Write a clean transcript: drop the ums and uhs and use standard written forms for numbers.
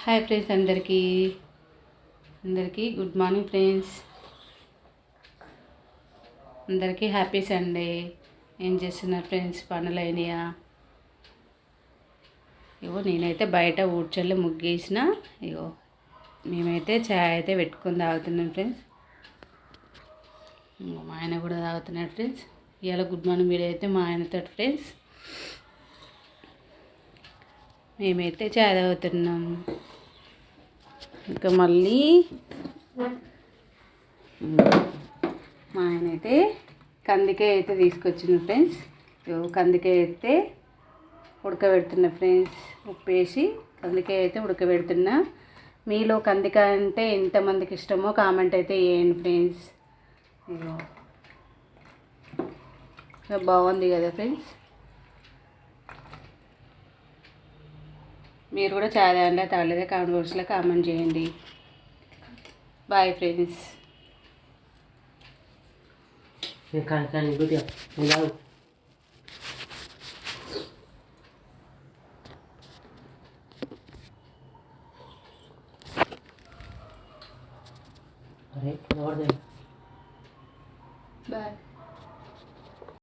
Hi friends, అందరికీ good morning friends. అందరికీ happy Sunday. ఏం చేస్తున్నారు ఫ్రెండ్స్? పనులు అయినాయా? ఇగో నేనైతే బయట ఊడ్చల్లి ముగ్గేసిన. ఇగో మేమైతే చాయ్ అయితే పెట్టుకొని తాగుతున్నాం ఫ్రెండ్స్. మా ఆయన కూడా తాగుతున్నాడు ఫ్రెండ్స్. ఇవాళ గుడ్ మార్నింగ్ వీడియో అయితే మా ఆయనతో ఫ్రెండ్స్. మేమైతే చాయ్ తాగుతున్నాం. ఇంకా మళ్ళీ మా ఆయన అయితే కందికాయ అయితే తీసుకొచ్చింది ఫ్రెండ్స్. కందికాయ అయితే ఉడకబెడుతున్నా ఫ్రెండ్స్. ఉప్పు వేసి కందికాయ అయితే ఉడకబెడుతున్నా. మీలో కందికాయ అంటే ఎంతమందికి ఇష్టమో కామెంట్ అయితే వేయండి ఫ్రెండ్స్. బాగుంది కదా ఫ్రెండ్స్. మీరు కూడా చాయ్ తాగండి, తాగలేదా కామెంట్ బాక్స్లో కామెంట్ చేయండి. Bye friends. अरे बाय.